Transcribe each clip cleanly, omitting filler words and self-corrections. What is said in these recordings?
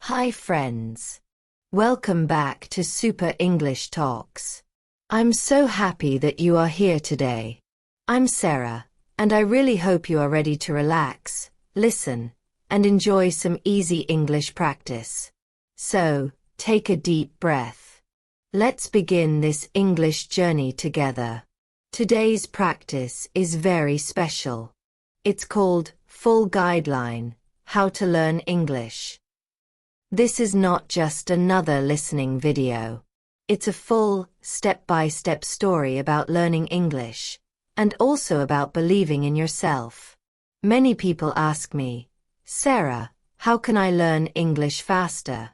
Hi friends. Welcome back to Super English Talks. I'm so happy that you are here today. I'm Sarah, and I really hope you are ready to relax, listen, and enjoy some easy English practice. So, take a deep breath. Let's begin this English journey together. Today's practice is very special. It's called Full Guideline: How to Learn English. This is not just another listening video. It's a full, step-by-step story about learning English, and also about believing in yourself. Many people ask me, Sarah, how can I learn English faster?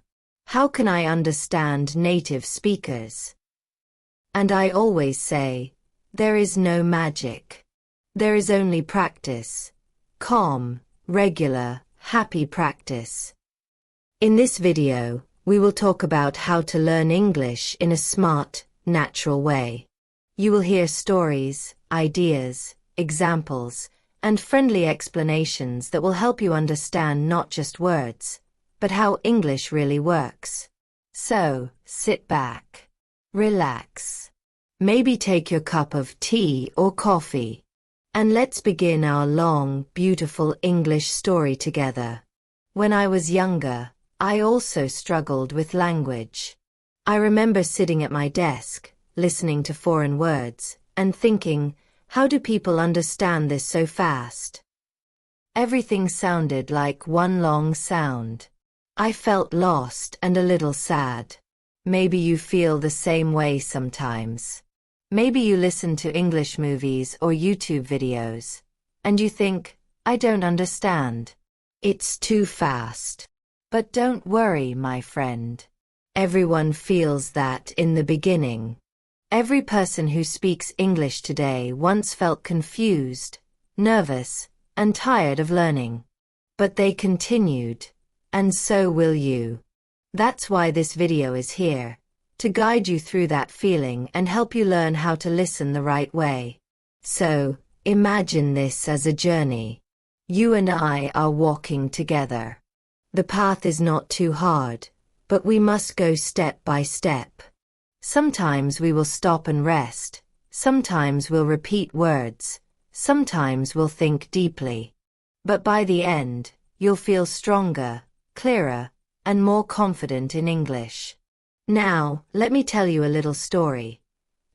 How can I understand native speakers? And I always say, there is no magic. There is only practice. Calm, regular, happy practice. In this video, we will talk about how to learn English in a smart, natural way. You will hear stories, ideas, examples, and friendly explanations that will help you understand not just words, but how English really works. So, sit back, relax, maybe take your cup of tea or coffee, and let's begin our long, beautiful English story together. When I was younger, I also struggled with language. I remember sitting at my desk, listening to foreign words, and thinking, how do people understand this so fast? Everything sounded like one long sound. I felt lost and a little sad. Maybe you feel the same way sometimes. Maybe you listen to English movies or YouTube videos, and you think, I don't understand. It's too fast. But don't worry, my friend. Everyone feels that in the beginning. Every person who speaks English today once felt confused, nervous, and tired of learning. But they continued, and so will you. That's why this video is here, to guide you through that feeling and help you learn how to listen the right way. So, imagine this as a journey. You and I are walking together. The path is not too hard, but we must go step by step. Sometimes we will stop and rest, sometimes we'll repeat words, sometimes we'll think deeply. But by the end, you'll feel stronger, clearer, and more confident in English. Now, let me tell you a little story.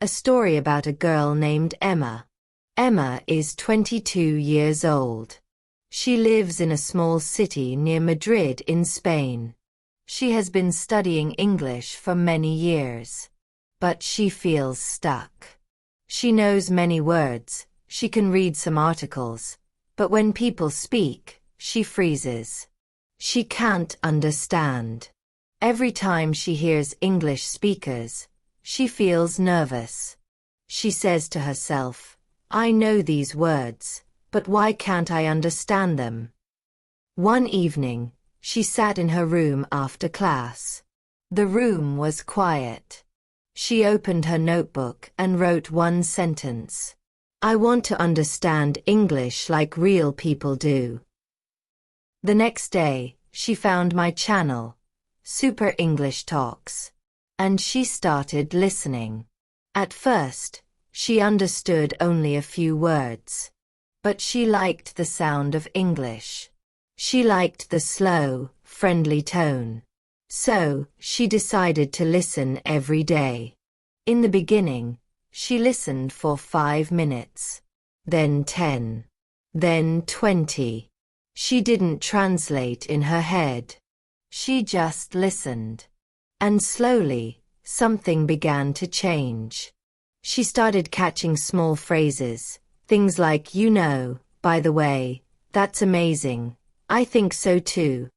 A story about a girl named Emma. Emma is 22 years old. She lives in a small city near Madrid in Spain. She has been studying English for many years. But she feels stuck. She knows many words, she can read some articles, but when people speak, she freezes. She can't understand. Every time she hears English speakers, she feels nervous. She says to herself, I know these words, but why can't I understand them? One evening, she sat in her room after class. The room was quiet. She opened her notebook and wrote one sentence. I want to understand English like real people do. The next day, she found my channel, Super English Talks, and she started listening. At first, she understood only a few words. But she liked the sound of English. She liked the slow, friendly tone. So, she decided to listen every day. In the beginning, she listened for 5 minutes. Then 10. Then 20. She didn't translate in her head. She just listened. And slowly, something began to change. She started catching small phrases. Things like, you know, by the way, that's amazing, I think so too.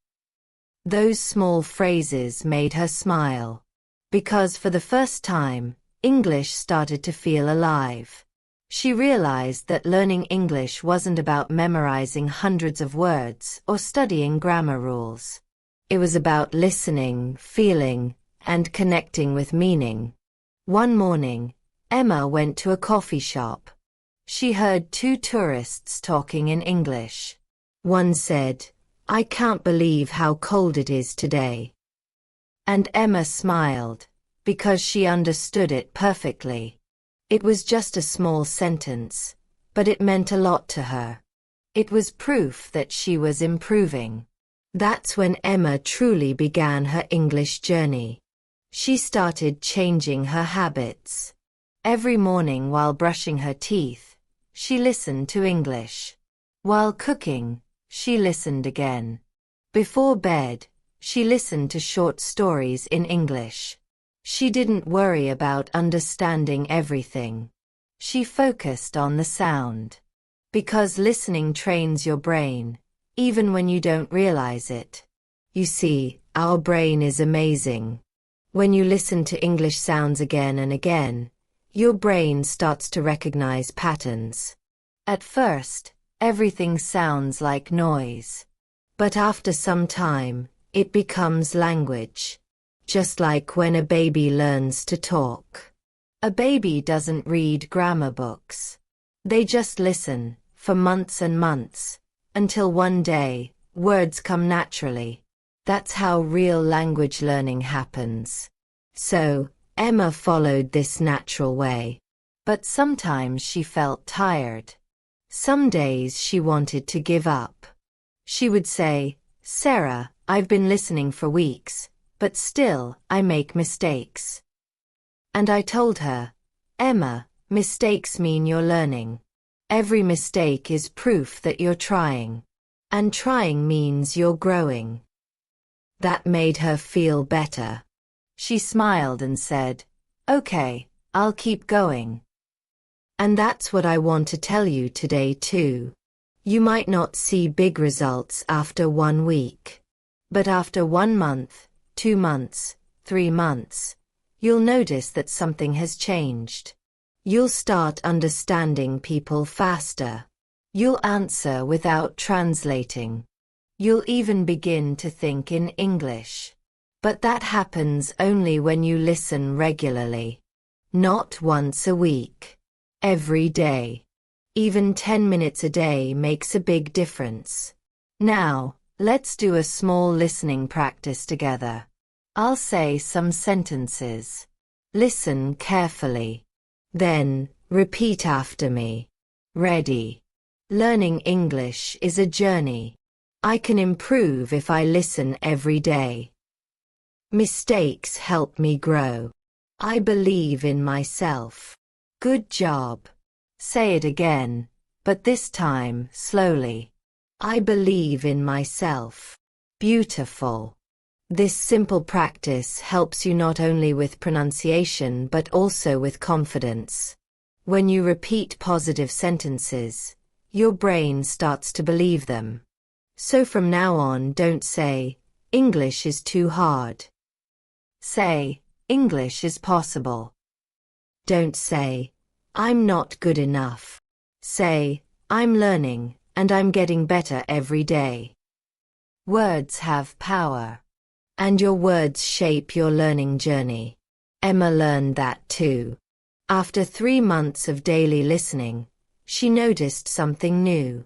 Those small phrases made her smile. Because for the first time, English started to feel alive. She realized that learning English wasn't about memorizing hundreds of words or studying grammar rules. It was about listening, feeling, and connecting with meaning. One morning, Emma went to a coffee shop. She heard 2 tourists talking in English. One said, I can't believe how cold it is today. And Emma smiled, because she understood it perfectly. It was just a small sentence, but it meant a lot to her. It was proof that she was improving. That's when Emma truly began her English journey. She started changing her habits. Every morning while brushing her teeth, she listened to English. While cooking, she listened again. Before bed, she listened to short stories in English. She didn't worry about understanding everything. She focused on the sound. Because listening trains your brain, even when you don't realize it. You see, our brain is amazing. When you listen to English sounds again and again, your brain starts to recognize patterns. At first, everything sounds like noise. But after some time, it becomes language. Just like when a baby learns to talk. A baby doesn't read grammar books. They just listen, for months and months, until one day, words come naturally. That's how real language learning happens. So, Emma followed this natural way. But sometimes she felt tired. Some days she wanted to give up. She would say, "Sarah, I've been listening for weeks, but still, I make mistakes." And I told her, "Emma, mistakes mean you're learning. Every mistake is proof that you're trying. And trying means you're growing." That made her feel better. She smiled and said, "Okay, I'll keep going." And that's what I want to tell you today too. You might not see big results after 1 week. But after 1 month, 2 months, 3 months, you'll notice that something has changed. You'll start understanding people faster. You'll answer without translating. You'll even begin to think in English. But that happens only when you listen regularly. Not once a week. Every day. Even 10 minutes a day makes a big difference. Now, let's do a small listening practice together. I'll say some sentences. Listen carefully. Then, repeat after me. Ready? Learning English is a journey. I can improve if I listen every day. Mistakes help me grow. I believe in myself. Good job. Say it again, but this time slowly. I believe in myself. Beautiful. This simple practice helps you not only with pronunciation but also with confidence. When you repeat positive sentences, your brain starts to believe them. So from now on, don't say, "English is too hard." Say, "English is possible." Don't say, "I'm not good enough." Say, "I'm learning, and I'm getting better every day." Words have power. And your words shape your learning journey. Emma learned that too. After 3 months of daily listening, she noticed something new.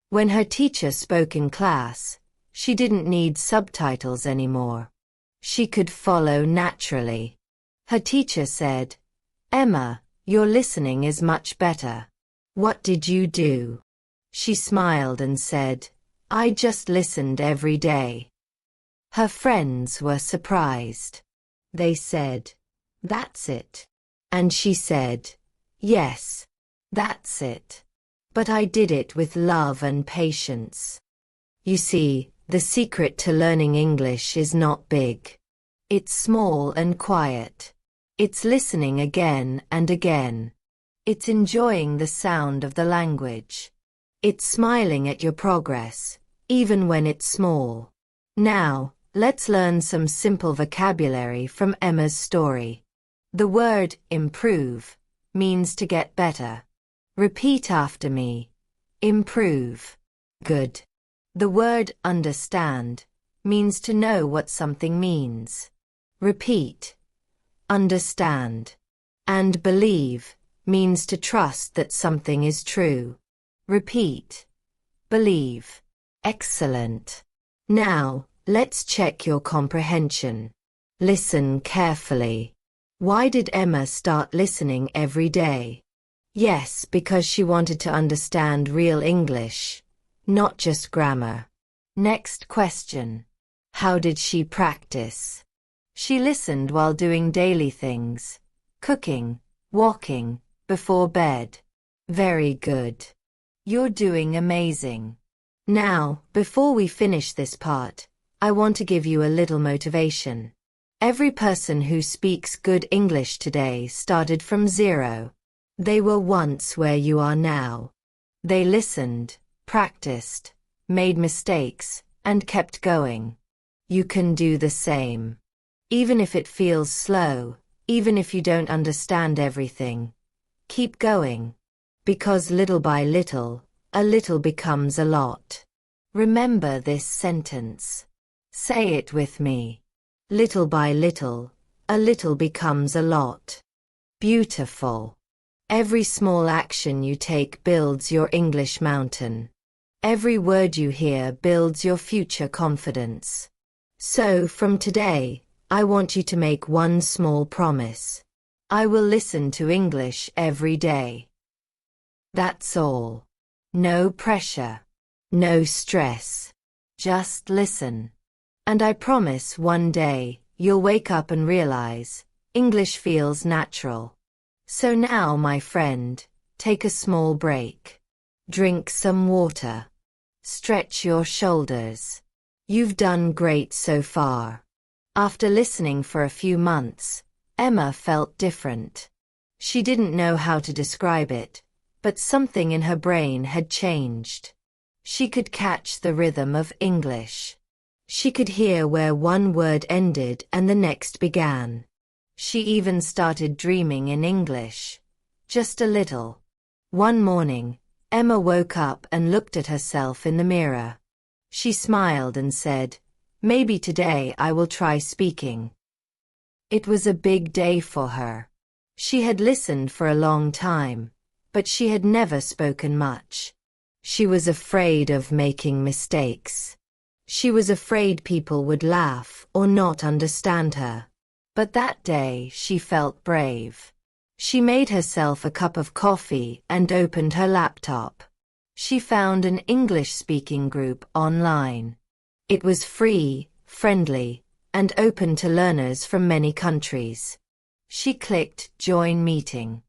When her teacher spoke in class, she didn't need subtitles anymore. She could follow naturally. Her teacher said, "Emma, your listening is much better. What did you do?" She smiled and said, "I just listened every day." Her friends were surprised. They said, "That's it." And she said, "Yes, that's it. But I did it with love and patience." You see, the secret to learning English is not big. It's small and quiet. It's listening again and again. It's enjoying the sound of the language. It's smiling at your progress, even when it's small. Now, let's learn some simple vocabulary from Emma's story. The word improve means to get better. Repeat after me. Improve. Good. The word understand means to know what something means. Repeat. Understand. And believe means to trust that something is true. Repeat. Believe. Excellent. Now, let's check your comprehension. Listen carefully. Why did Emma start listening every day? Yes, because she wanted to understand real English, not just grammar. Next question. How did she practice? She listened while doing daily things, cooking, walking, before bed. Very good. You're doing amazing. Now, before we finish this part, I want to give you a little motivation. Every person who speaks good English today started from zero. They were once where you are now. They listened, practiced, made mistakes, and kept going. You can do the same. Even if it feels slow, even if you don't understand everything, keep going. Because little by little, a little becomes a lot. Remember this sentence. Say it with me. Little by little, a little becomes a lot. Beautiful. Every small action you take builds your English mountain. Every word you hear builds your future confidence. So, from today, I want you to make one small promise. I will listen to English every day. That's all. No pressure. No stress. Just listen. And I promise one day, you'll wake up and realize, English feels natural. So now, my friend, take a small break. Drink some water. Stretch your shoulders. You've done great so far. After listening for a few months, Emma felt different. She didn't know how to describe it, but something in her brain had changed. She could catch the rhythm of English. She could hear where one word ended and the next began. She even started dreaming in English. Just a little. One morning, Emma woke up and looked at herself in the mirror. She smiled and said, "Maybe today I will try speaking." It was a big day for her. She had listened for a long time, but she had never spoken much. She was afraid of making mistakes. She was afraid people would laugh or not understand her. But that day she felt brave. She made herself a cup of coffee and opened her laptop. She found an English-speaking group online. It was free, friendly, and open to learners from many countries. She clicked Join Meeting.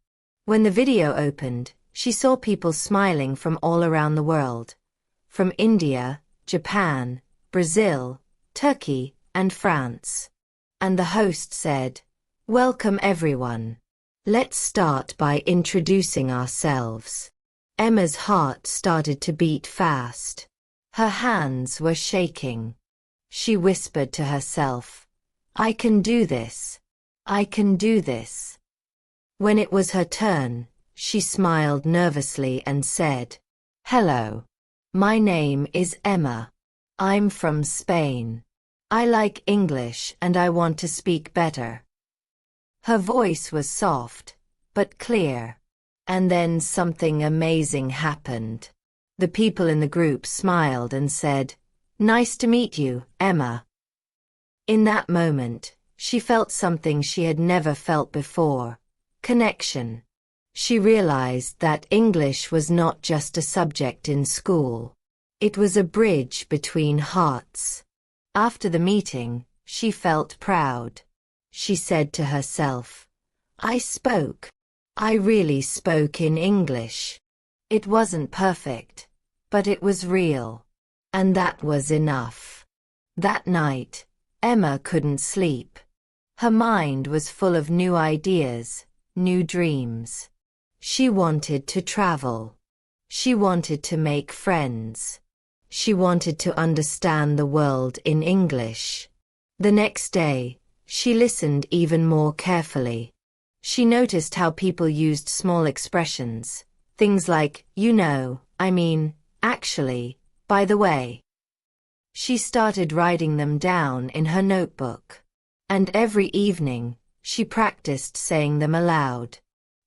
When the video opened, she saw people smiling from all around the world. From India, Japan, Brazil, Turkey, and France. And the host said, "Welcome everyone. Let's start by introducing ourselves." Emma's heart started to beat fast. Her hands were shaking. She whispered to herself, "I can do this. I can do this." When it was her turn, she smiled nervously and said, "Hello. My name is Emma. I'm from Spain. I like English and I want to speak better." Her voice was soft, but clear. And then something amazing happened. The people in the group smiled and said, "Nice to meet you, Emma." In that moment, she felt something she had never felt before. Connection. She realized that English was not just a subject in school. It was a bridge between hearts. After the meeting, she felt proud. She said to herself, "I spoke. I really spoke in English. It wasn't perfect, but it was real." And that was enough. That night, Emma couldn't sleep. Her mind was full of new ideas, new dreams. She wanted to travel. She wanted to make friends. She wanted to understand the world in English. The next day, she listened even more carefully. She noticed how people used small expressions, things like, "you know," "I mean," "actually," "by the way." She started writing them down in her notebook. And every evening, she practiced saying them aloud.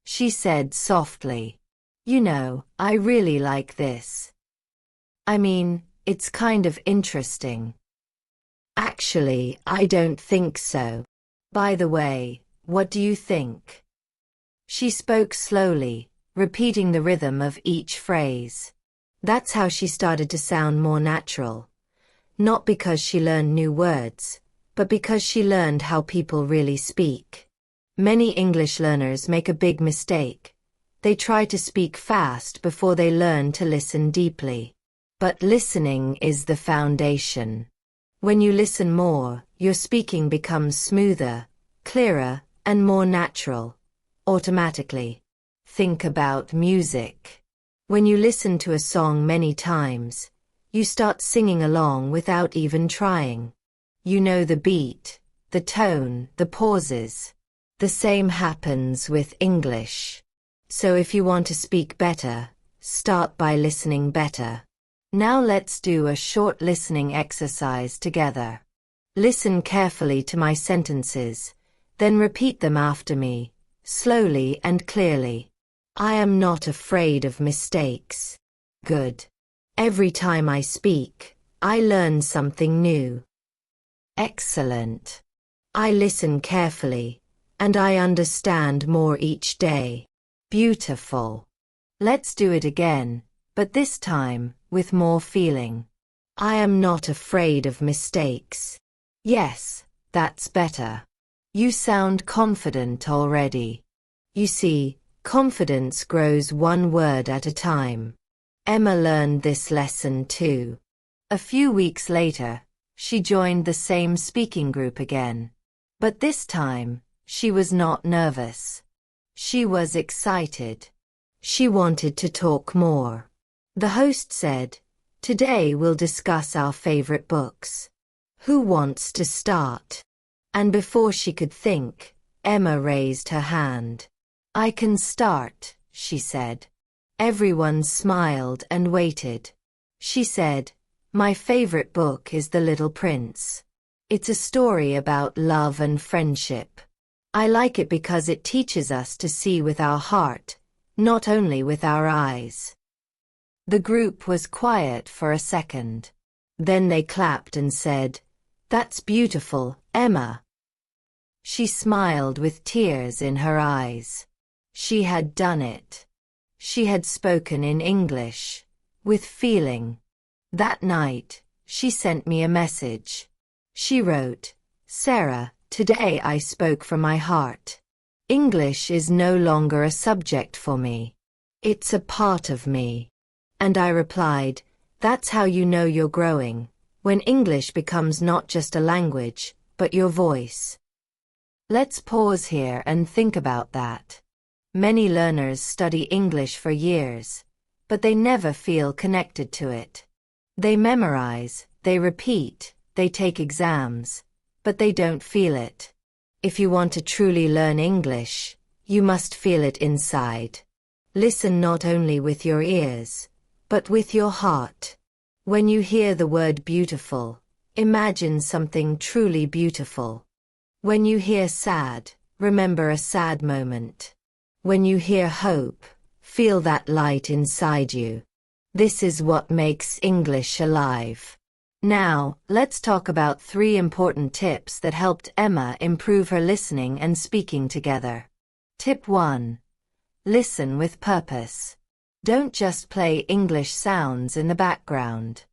She said softly, "You know, I really like this. I mean, it's kind of interesting." Actually, I don't think so. By the way, what do you think? She spoke slowly, repeating the rhythm of each phrase. That's how she started to sound more natural. Not because she learned new words, but because she learned how people really speak. Many English learners make a big mistake. They try to speak fast before they learn to listen deeply. But listening is the foundation. When you listen more, your speaking becomes smoother, clearer, and more natural, automatically. Think about music. When you listen to a song many times, you start singing along without even trying. You know the beat, the tone, the pauses. The same happens with English. So if you want to speak better, start by listening better. Now let's do a short listening exercise together. Listen carefully to my sentences, then repeat them after me, slowly and clearly. I am not afraid of mistakes. Good. Every time I speak, I learn something new. Excellent. I listen carefully, and I understand more each day. Beautiful. Let's do it again, but this time, with more feeling. I am not afraid of mistakes. Yes, that's better. You sound confident already. You see, confidence grows one word at a time. Emma learned this lesson too. A few weeks later, she joined the same speaking group again. But this time, she was not nervous. She was excited. She wanted to talk more. The host said, "Today we'll discuss our favorite books. Who wants to start?" And before she could think, Emma raised her hand. "I can start," she said. Everyone smiled and waited. She said, "My favorite book is The Little Prince. It's a story about love and friendship. I like it because it teaches us to see with our heart, not only with our eyes." The group was quiet for a second. Then they clapped and said, "That's beautiful, Emma." She smiled with tears in her eyes. She had done it. She had spoken in English, with feeling. That night, she sent me a message. She wrote, "Sarah, today I spoke from my heart. English is no longer a subject for me. It's a part of me." And I replied, "That's how you know you're growing, when English becomes not just a language, but your voice." Let's pause here and think about that. Many learners study English for years, but they never feel connected to it. They memorize, they repeat, they take exams, but they don't feel it. If you want to truly learn English, you must feel it inside. Listen not only with your ears, but with your heart. When you hear the word beautiful, imagine something truly beautiful. When you hear sad, remember a sad moment. When you hear hope, feel that light inside you. This is what makes English alive. Now, let's talk about 3 important tips that helped Emma improve her listening and speaking together. Tip 1. Listen with purpose. Don't just play English sounds in the background.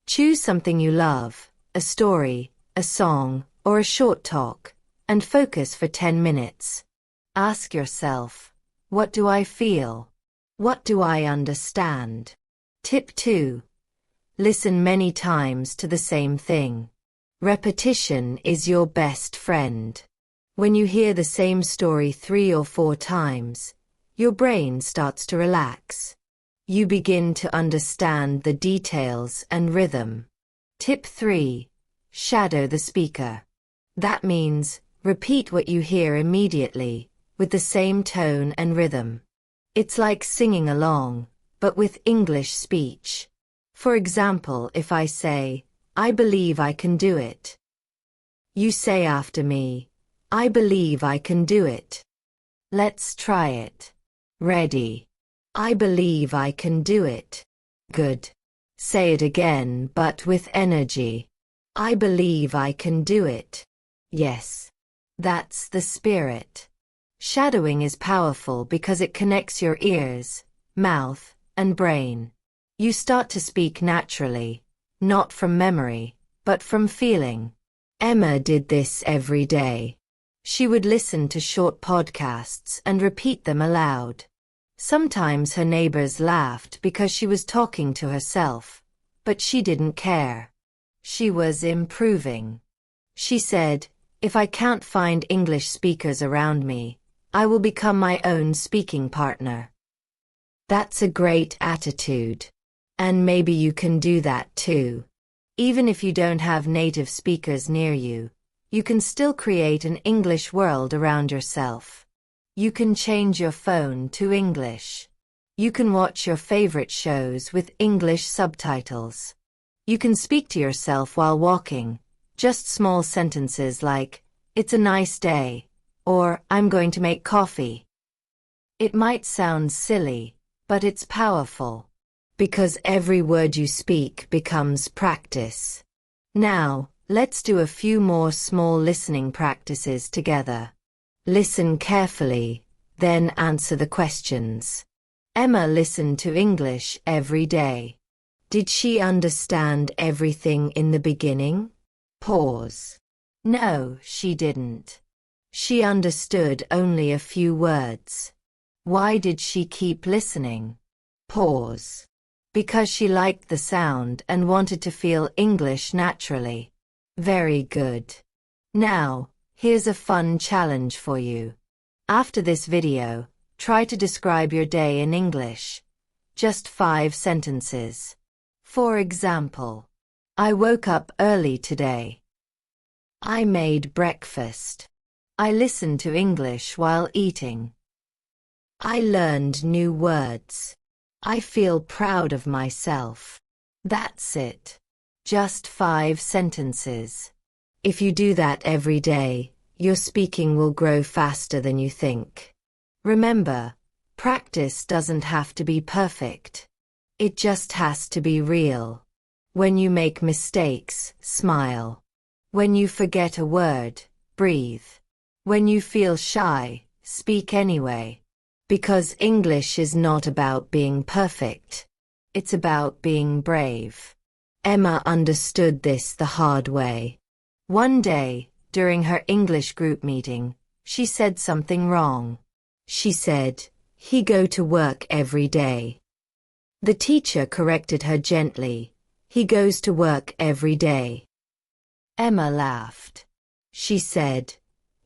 Choose something you love, a story, a song, or a short talk, and focus for 10 minutes. Ask yourself, what do I feel? What do I understand? Tip 2. Listen many times to the same thing. Repetition is your best friend. When you hear the same story 3 or 4 times, your brain starts to relax. You begin to understand the details and rhythm. Tip 3. Shadow the speaker. That means, repeat what you hear immediately, with the same tone and rhythm. It's like singing along, but with English speech. For example, if I say, "I believe I can do it." You say after me, "I believe I can do it." Let's try it. Ready? I believe I can do it. Good. Say it again, but with energy. I believe I can do it. Yes. That's the spirit. Shadowing is powerful because it connects your ears, mouth, and brain. You start to speak naturally, not from memory, but from feeling. Emma did this every day. She would listen to short podcasts and repeat them aloud. Sometimes her neighbors laughed because she was talking to herself, but she didn't care. She was improving. She said, "If I can't find English speakers around me, I will become my own speaking partner." That's a great attitude. And maybe you can do that too. Even if you don't have native speakers near you, you can still create an English world around yourself. You can change your phone to English. You can watch your favorite shows with English subtitles. You can speak to yourself while walking, just small sentences like, "It's a nice day," or "I'm going to make coffee." It might sound silly, but it's powerful. Because every word you speak becomes practice. Now, let's do a few more small listening practices together. Listen carefully, then answer the questions. Emma listened to English every day. Did she understand everything in the beginning? Pause. No, she didn't. She understood only a few words. Why did she keep listening? Pause. Because she liked the sound and wanted to feel English naturally. Very good. Now, here's a fun challenge for you. After this video, try to describe your day in English. Just 5 sentences. For example, I woke up early today. I made breakfast. I listened to English while eating. I learned new words. I feel proud of myself. That's it. Just 5 sentences. If you do that every day, your speaking will grow faster than you think. Remember, practice doesn't have to be perfect. It just has to be real. When you make mistakes, smile. When you forget a word, breathe. When you feel shy, speak anyway. Because English is not about being perfect. It's about being brave. Emma understood this the hard way. One day, during her English group meeting, she said something wrong. She said, "He go to work every day." The teacher corrected her gently. "He goes to work every day." Emma laughed. She said,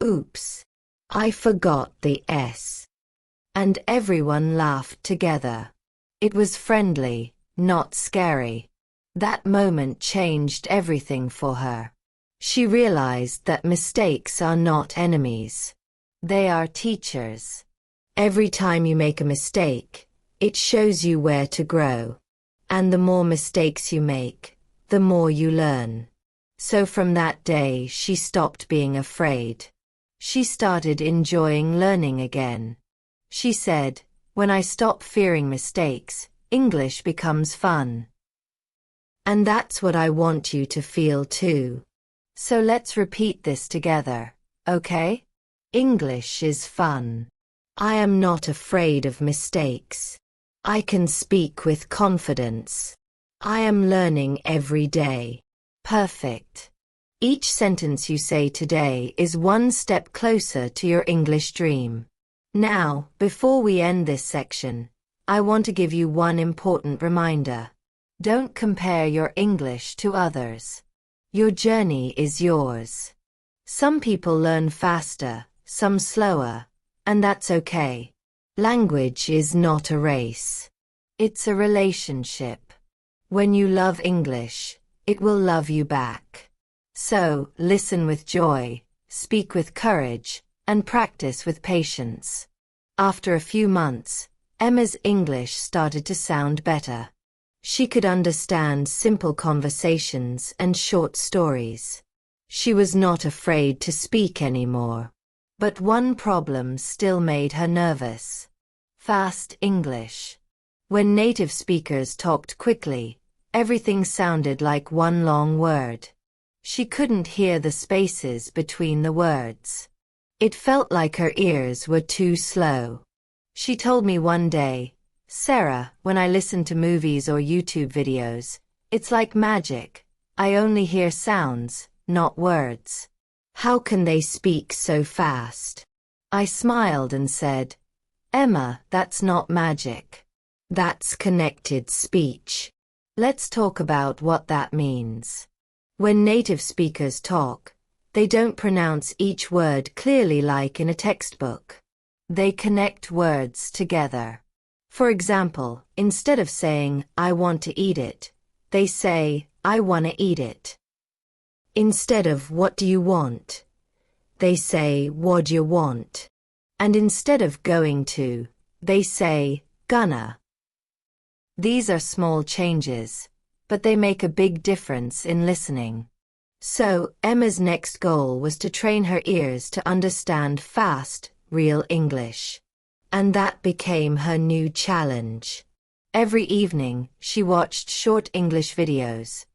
"Oops, I forgot the S." And everyone laughed together. It was friendly, not scary. That moment changed everything for her. She realized that mistakes are not enemies. They are teachers. Every time you make a mistake, it shows you where to grow. And the more mistakes you make, the more you learn. So from that day she stopped being afraid. She started enjoying learning again. She said, "When I stop fearing mistakes, English becomes fun." And that's what I want you to feel too. So let's repeat this together, okay? English is fun. I am not afraid of mistakes. I can speak with confidence. I am learning every day. Perfect. Each sentence you say today is one step closer to your English dream. Now, before we end this section, I want to give you one important reminder. Don't compare your English to others. Your journey is yours. Some people learn faster, some slower, and that's okay. Language is not a race. It's a relationship. When you love English, it will love you back. So, listen with joy, speak with courage, and practice with patience. After a few months, Emma's English started to sound better. She could understand simple conversations and short stories. She was not afraid to speak anymore. But one problem still made her nervous. Fast English. When native speakers talked quickly, everything sounded like one long word. She couldn't hear the spaces between the words. It felt like her ears were too slow. She told me one day, "Sarah, when I listen to movies or YouTube videos, it's like magic. I only hear sounds, not words. How can they speak so fast?" I smiled and said, "Emma, that's not magic. That's connected speech. Let's talk about what that means." When native speakers talk, they don't pronounce each word clearly like in a textbook. They connect words together. For example, instead of saying, "I want to eat it," they say, "I wanna eat it." Instead of "What do you want?" they say, "What do you want?" And instead of "going to," they say, "gonna." These are small changes, but they make a big difference in listening. So, Emma's next goal was to train her ears to understand fast, real English. And that became her new challenge. Every evening, she watched short English videos.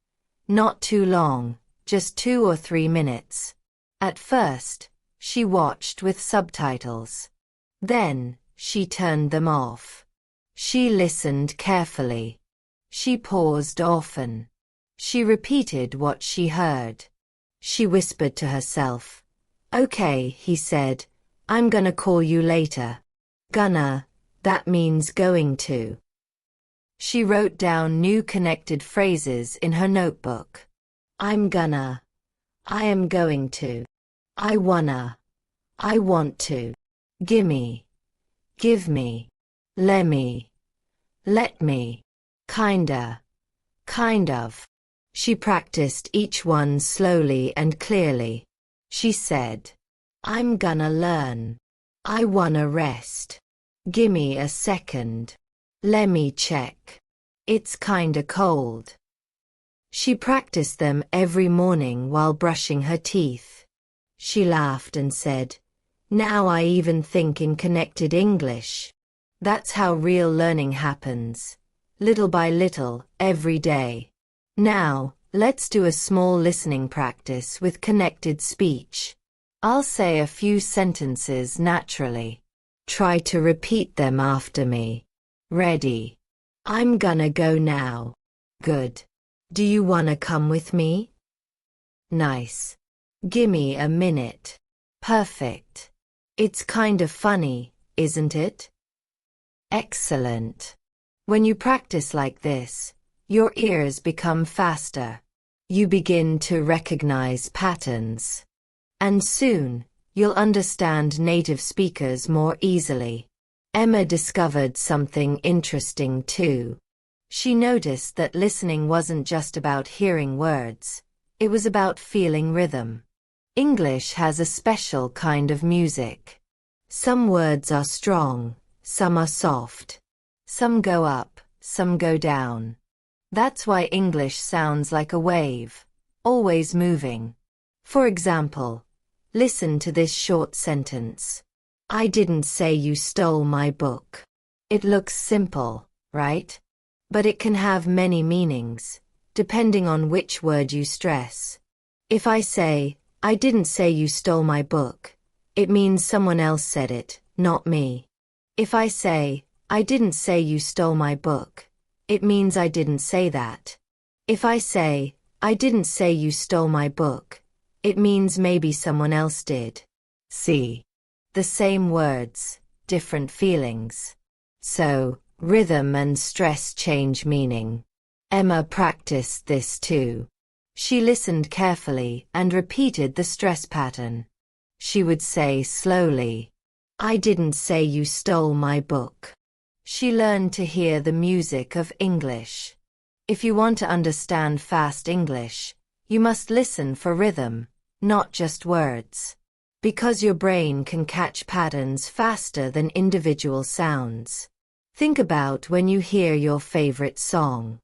Not too long, just 2 or 3 minutes. At first, she watched with subtitles. Then, she turned them off. She listened carefully. She paused often. She repeated what she heard. She whispered to herself. "Okay," he said, "I'm gonna call you later." Gonna, that means going to. She wrote down new connected phrases in her notebook. I'm gonna. I am going to. I wanna. I want to. Gimme. Give me. Lemme. Let me. Kinda. Kind of. She practiced each one slowly and clearly. She said, "I'm gonna learn. I wanna rest. Gimme a second. Lemme check. It's kinda cold." She practiced them every morning while brushing her teeth. She laughed and said, "Now I even think in connected English." That's how real learning happens. Little by little, every day. Now, let's do a small listening practice with connected speech. I'll say a few sentences naturally. Try to repeat them after me. Ready? I'm gonna go now. Good. Do you wanna come with me? Nice. Gimme a minute. Perfect. It's kind of funny, isn't it? Excellent. When you practice like this, your ears become faster. You begin to recognize patterns. And soon, you'll understand native speakers more easily. Emma discovered something interesting too. She noticed that listening wasn't just about hearing words, it was about feeling rhythm. English has a special kind of music. Some words are strong, some are soft. Some go up, some go down. That's why English sounds like a wave, always moving. For example, listen to this short sentence. I didn't say you stole my book. It looks simple, right? But it can have many meanings, depending on which word you stress. If I say, I didn't say you stole my book, it means someone else said it, not me. If I say, I didn't say you stole my book, it means I didn't say that. If I say, I didn't say you stole my book, it means maybe someone else did. See? The same words, different feelings. So, rhythm and stress change meaning. Emma practiced this too. She listened carefully and repeated the stress pattern. She would say slowly, I didn't say you stole my book. She learned to hear the music of English. If you want to understand fast English, you must listen for rhythm, not just words. Because your brain can catch patterns faster than individual sounds. Think about when you hear your favorite song.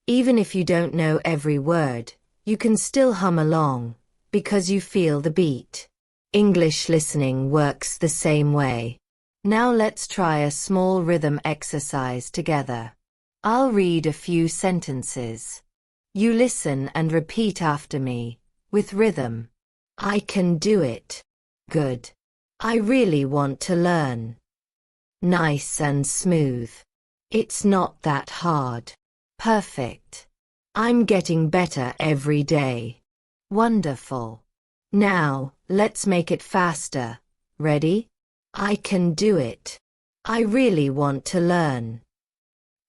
Even if you don't know every word, you can still hum along, because you feel the beat. English listening works the same way. Now let's try a small rhythm exercise together. I'll read a few sentences. You listen and repeat after me, with rhythm. I can do it. Good. I really want to learn. Nice and smooth. It's not that hard. Perfect. I'm getting better every day. Wonderful. Now, let's make it faster. Ready? I can do it. I really want to learn.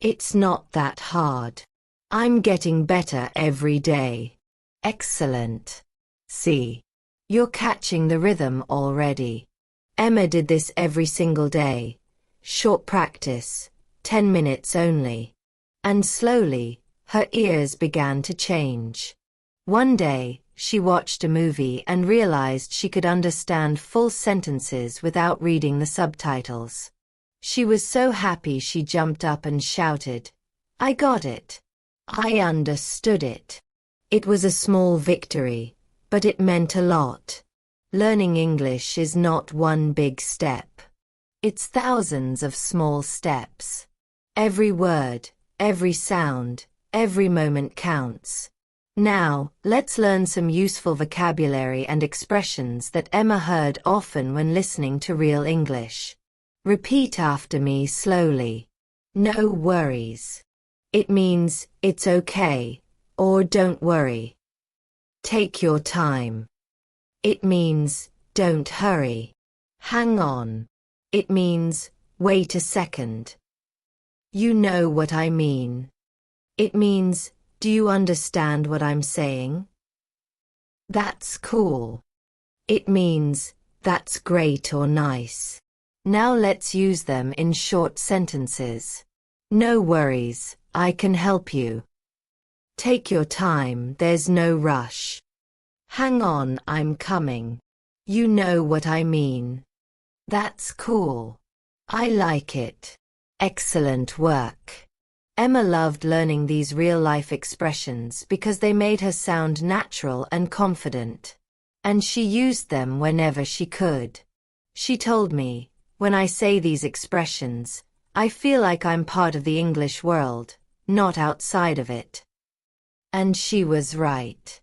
It's not that hard. I'm getting better every day. Excellent. See. You're catching the rhythm already. Emma did this every single day. Short practice, 10 minutes only. And slowly, her ears began to change. One day, she watched a movie and realized she could understand full sentences without reading the subtitles. She was so happy she jumped up and shouted, "I got it! I understood it!" It was a small victory, but it meant a lot. Learning English is not one big step. It's thousands of small steps. Every word, every sound, every moment counts. Now, let's learn some useful vocabulary and expressions that Emma heard often when listening to real English. Repeat after me slowly. No worries. It means, it's okay, or don't worry. Take your time. It means, don't hurry. Hang on. It means, wait a second. You know what I mean. It means, do you understand what I'm saying? That's cool. It means, that's great or nice. Now let's use them in short sentences. No worries, I can help you. Take your time, there's no rush. Hang on, I'm coming. You know what I mean. That's cool. I like it. Excellent work. Emma loved learning these real-life expressions because they made her sound natural and confident. And she used them whenever she could. She told me, when I say these expressions, I feel like I'm part of the English world, not outside of it. And she was right.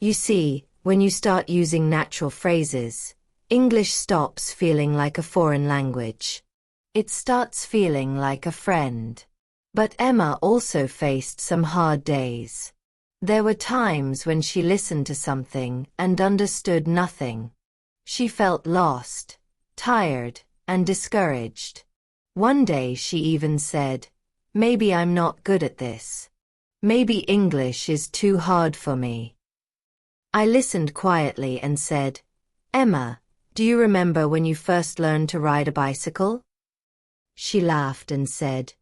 You see, when you start using natural phrases, English stops feeling like a foreign language. It starts feeling like a friend. But Emma also faced some hard days. There were times when she listened to something and understood nothing. She felt lost, tired, and discouraged. One day she even said, "Maybe I'm not good at this. Maybe English is too hard for me." I listened quietly and said, "Emma, do you remember when you first learned to ride a bicycle?" She laughed and said,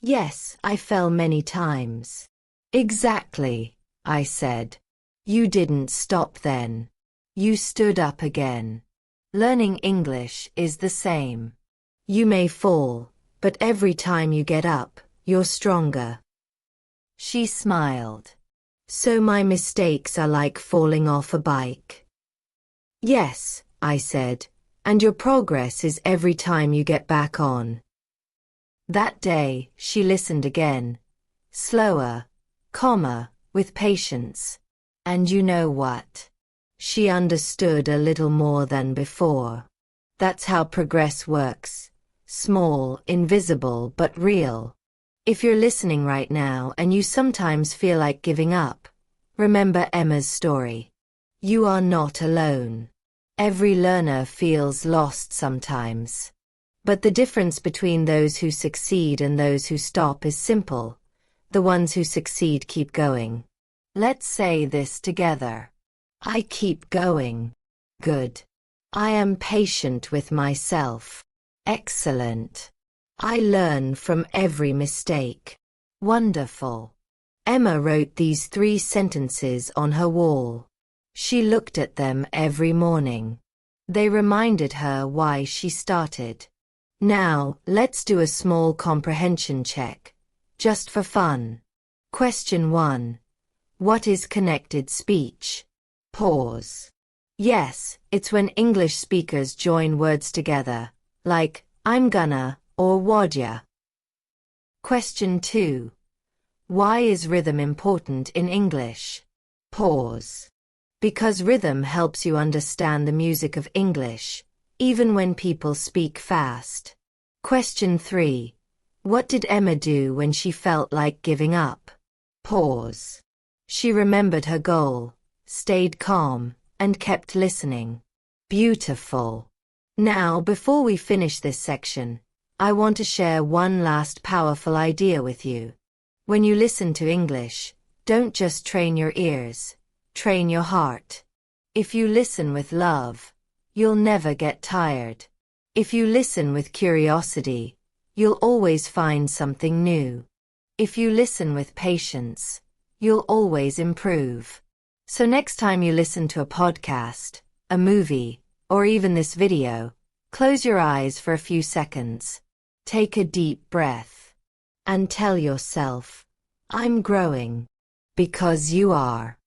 "Yes, I fell many times." "Exactly," I said. "You didn't stop then. You stood up again." Learning English is the same. You may fall, but every time you get up, you're stronger. She smiled. "So my mistakes are like falling off a bike?" "Yes," I said, "and your progress is every time you get back on." That day, she listened again. Slower, calmer, with patience. And you know what? She understood a little more than before. That's how progress works. Small, invisible, but real. If you're listening right now and you sometimes feel like giving up, remember Emma's story. You are not alone. Every learner feels lost sometimes. But the difference between those who succeed and those who stop is simple. The ones who succeed keep going. Let's say this together. I keep going. Good. I am patient with myself. Excellent. I learn from every mistake. Wonderful. Emma wrote these 3 sentences on her wall. She looked at them every morning. They reminded her why she started. Now, let's do a small comprehension check, just for fun. Question 1. What is connected speech? Pause. Yes, it's when English speakers join words together, like, I'm gonna, or would ya. Question 2. Why is rhythm important in English? Pause. Because rhythm helps you understand the music of English, even when people speak fast. Question 3. What did Emma do when she felt like giving up? Pause. She remembered her goal, stayed calm, and kept listening. Beautiful. Now, before we finish this section, I want to share one last powerful idea with you. When you listen to English, don't just train your ears, train your heart. If you listen with love, you'll never get tired. If you listen with curiosity, you'll always find something new. If you listen with patience, you'll always improve. So next time you listen to a podcast, a movie, or even this video, close your eyes for a few seconds. Take a deep breath. And tell yourself, I'm growing. Because you are.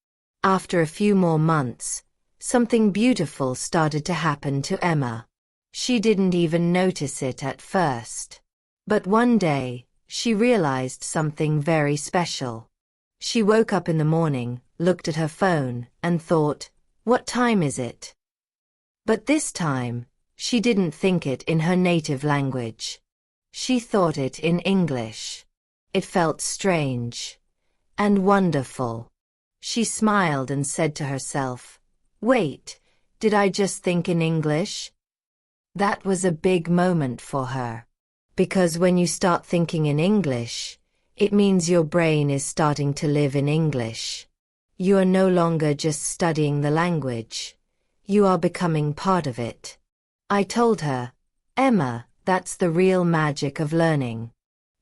After a few more months, something beautiful started to happen to Emma. She didn't even notice it at first. But one day, she realized something very special. She woke up in the morning, looked at her phone, and thought, what time is it? But this time, she didn't think it in her native language. She thought it in English. It felt strange and wonderful. She smiled and said to herself, wait, did I just think in English? That was a big moment for her. Because when you start thinking in English, it means your brain is starting to live in English. You are no longer just studying the language. You are becoming part of it. I told her, Emma, that's the real magic of learning.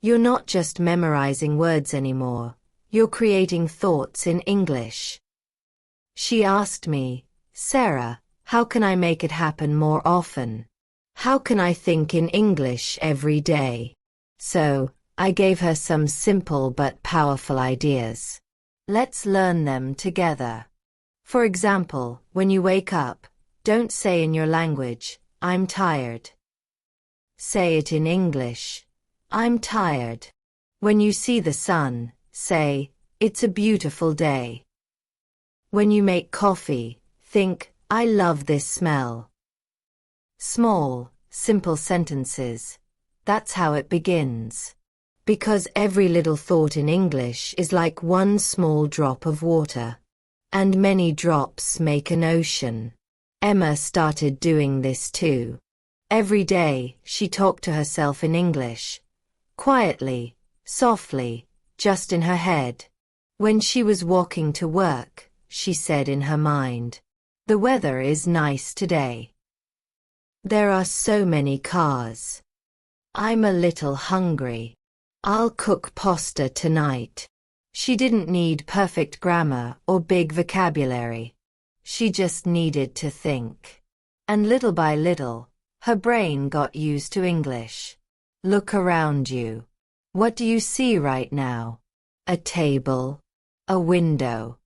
You're not just memorizing words anymore. You're creating thoughts in English. She asked me, Sarah, how can I make it happen more often? How can I think in English every day? So, I gave her some simple but powerful ideas. Let's learn them together. For example, when you wake up, don't say in your language, I'm tired. Say it in English, I'm tired. When you see the sun, say, it's a beautiful day. When you make coffee, think, I love this smell. Small, simple sentences. That's how it begins. Because every little thought in English is like one small drop of water. And many drops make an ocean. Emma started doing this too. Every day, she talked to herself in English. Quietly, softly, just in her head. When she was walking to work, she said in her mind, the weather is nice today. There are so many cars. I'm a little hungry. I'll cook pasta tonight. She didn't need perfect grammar or big vocabulary. She just needed to think. And little by little, her brain got used to English. Look around you. What do you see right now? A table, a window,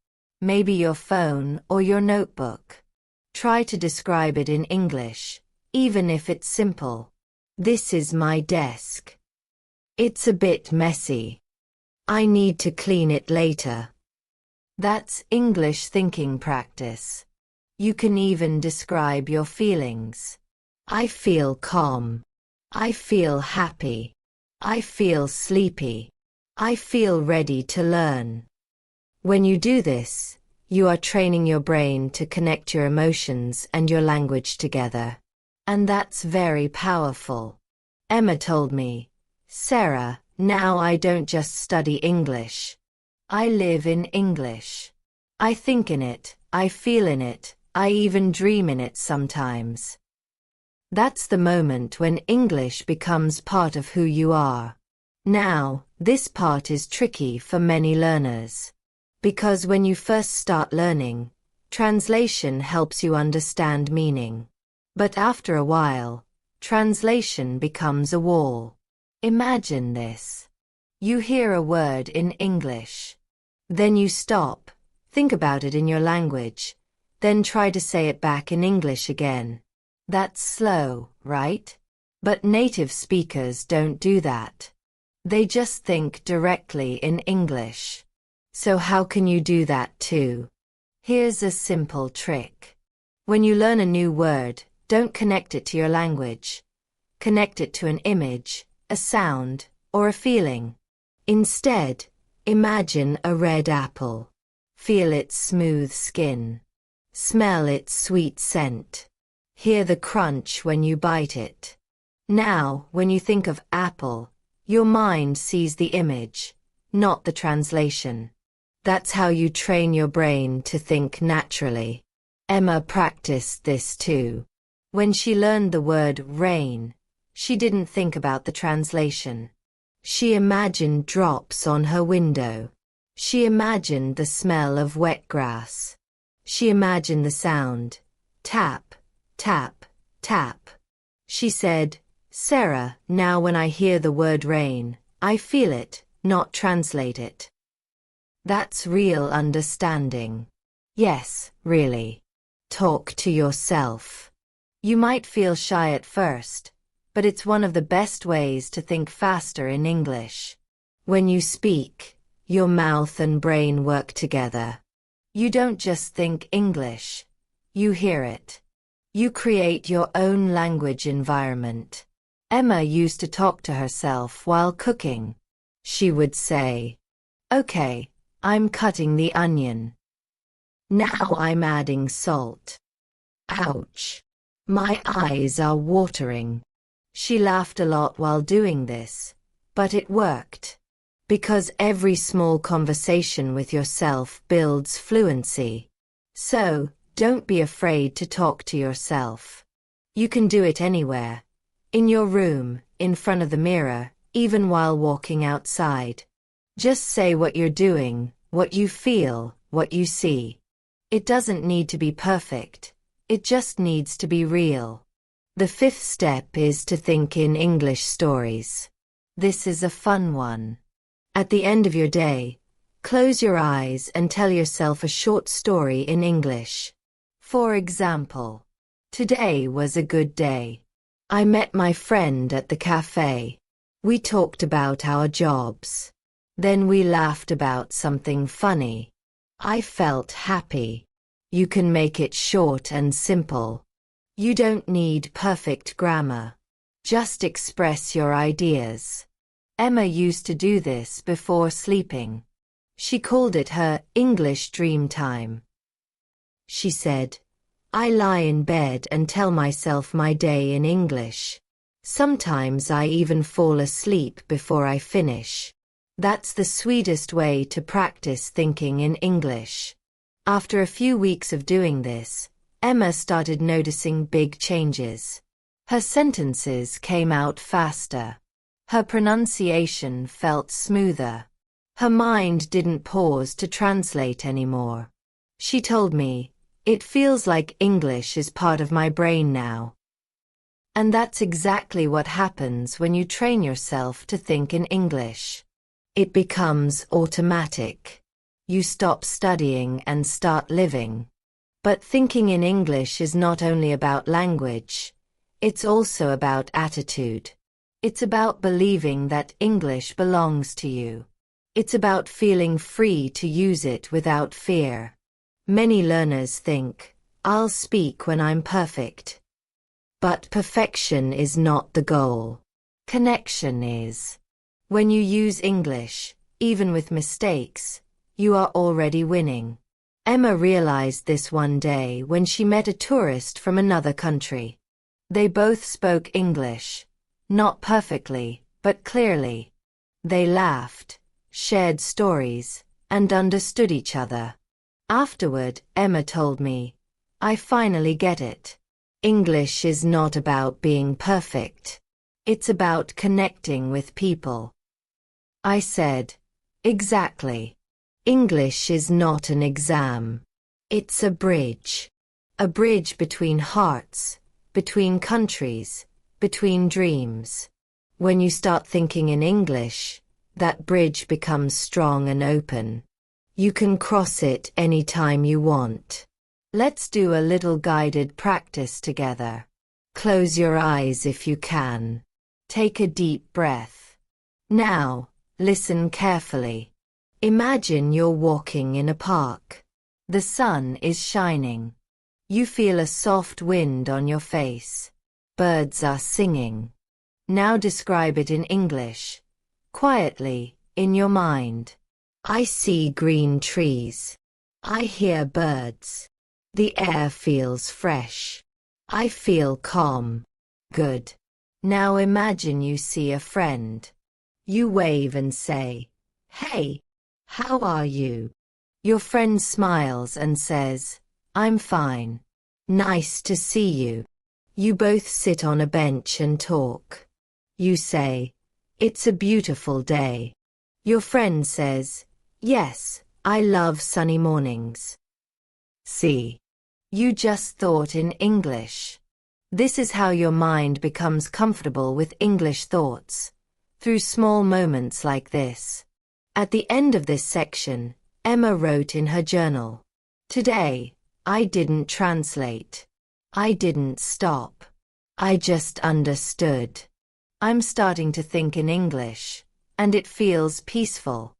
maybe your phone or your notebook. Try to describe it in English, even if it's simple. This is my desk. It's a bit messy. I need to clean it later. That's English thinking practice. You can even describe your feelings. I feel calm. I feel happy. I feel sleepy. I feel ready to learn. When you do this, you are training your brain to connect your emotions and your language together. And that's very powerful. Emma told me, Sarah, now I don't just study English. I live in English. I think in it, I feel in it, I even dream in it sometimes. That's the moment when English becomes part of who you are. Now, this part is tricky for many learners. Because when you first start learning, translation helps you understand meaning. But after a while, translation becomes a wall. Imagine this. You hear a word in English. Then you stop, think about it in your language, then try to say it back in English again. That's slow, right? But native speakers don't do that. They just think directly in English. So how can you do that too? Here's a simple trick. When you learn a new word, don't connect it to your language. Connect it to an image, a sound, or a feeling. Instead, imagine a red apple. Feel its smooth skin. Smell its sweet scent. Hear the crunch when you bite it. Now, when you think of apple, your mind sees the image, not the translation. That's how you train your brain to think naturally. Emma practiced this too. When she learned the word rain, she didn't think about the translation. She imagined drops on her window. She imagined the smell of wet grass. She imagined the sound, tap, tap, tap. She said, "Sarah, now when I hear the word rain, I feel it, not translate it." That's real understanding. Yes, really. Talk to yourself. You might feel shy at first, but it's one of the best ways to think faster in English. When you speak, your mouth and brain work together. You don't just think English. You hear it. You create your own language environment. Emma used to talk to herself while cooking. She would say, "Okay, I'm cutting the onion. Now I'm adding salt. Ouch. My eyes are watering." She laughed a lot while doing this, but it worked. Because every small conversation with yourself builds fluency. So, don't be afraid to talk to yourself. You can do it anywhere. In your room, in front of the mirror, even while walking outside. Just say what you're doing, what you feel, what you see. It doesn't need to be perfect. It just needs to be real. The fifth step is to think in English stories. This is a fun one. At the end of your day, close your eyes and tell yourself a short story in English. For example, today was a good day. I met my friend at the cafe. We talked about our jobs. Then we laughed about something funny. I felt happy. You can make it short and simple. You don't need perfect grammar. Just express your ideas. Emma used to do this before sleeping. She called it her English dream time. She said, "I lie in bed and tell myself my day in English. Sometimes I even fall asleep before I finish." That's the sweetest way to practice thinking in English. After a few weeks of doing this, Emma started noticing big changes. Her sentences came out faster. Her pronunciation felt smoother. Her mind didn't pause to translate anymore. She told me, "It feels like English is part of my brain now." And that's exactly what happens when you train yourself to think in English. It becomes automatic. You stop studying and start living. But thinking in English is not only about language, it's also about attitude. It's about believing that English belongs to you. It's about feeling free to use it without fear. Many learners think, "I'll speak when I'm perfect." But perfection is not the goal. Connection is. When you use English, even with mistakes, you are already winning. Emma realized this one day when she met a tourist from another country. They both spoke English. Not perfectly, but clearly. They laughed, shared stories, and understood each other. Afterward, Emma told me, "I finally get it. English is not about being perfect. It's about connecting with people." I said, "Exactly. English is not an exam. It's a bridge. A bridge between hearts, between countries, between dreams. When you start thinking in English, that bridge becomes strong and open. You can cross it anytime you want." Let's do a little guided practice together. Close your eyes if you can. Take a deep breath. Now, listen carefully. Imagine you're walking in a park. The sun is shining. You feel a soft wind on your face. Birds are singing. Now describe it in English. Quietly, in your mind. I see green trees. I hear birds. The air feels fresh. I feel calm. Good. Now imagine you see a friend. You wave and say, "Hey, how are you?" Your friend smiles and says, "I'm fine. Nice to see you." You both sit on a bench and talk. You say, "It's a beautiful day." Your friend says, "Yes, I love sunny mornings." See? You just thought in English. This is how your mind becomes comfortable with English thoughts, through small moments like this. At the end of this section, Emma wrote in her journal, "Today, I didn't translate. I didn't stop. I just understood. I'm starting to think in English, and it feels peaceful."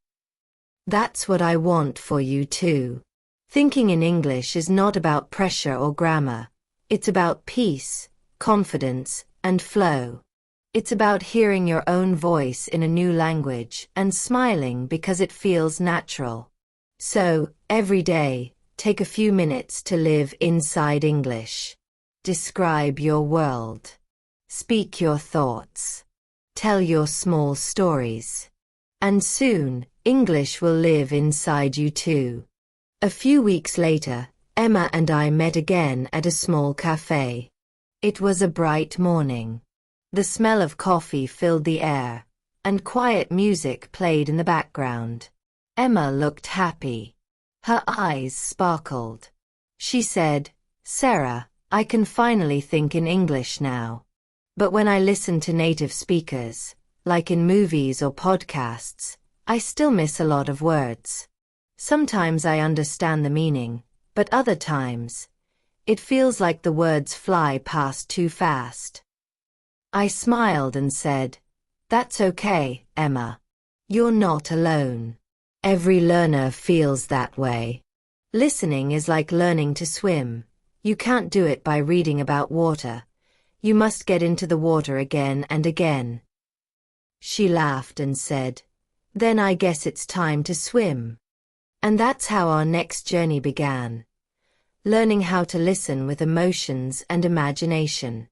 That's what I want for you too. Thinking in English is not about pressure or grammar. It's about peace, confidence, and flow. It's about hearing your own voice in a new language and smiling because it feels natural. So, every day, take a few minutes to live inside English. Describe your world. Speak your thoughts. Tell your small stories. And soon, English will live inside you too. A few weeks later, Emma and I met again at a small cafe. It was a bright morning. The smell of coffee filled the air, and quiet music played in the background. Emma looked happy. Her eyes sparkled. She said, "Sarah, I can finally think in English now. But when I listen to native speakers, like in movies or podcasts, I still miss a lot of words. Sometimes I understand the meaning, but other times, it feels like the words fly past too fast." I smiled and said, "That's okay, Emma. You're not alone. Every learner feels that way. Listening is like learning to swim. You can't do it by reading about water. You must get into the water again and again." She laughed and said, "Then I guess it's time to swim." And that's how our next journey began. Learning how to listen with emotions and imagination.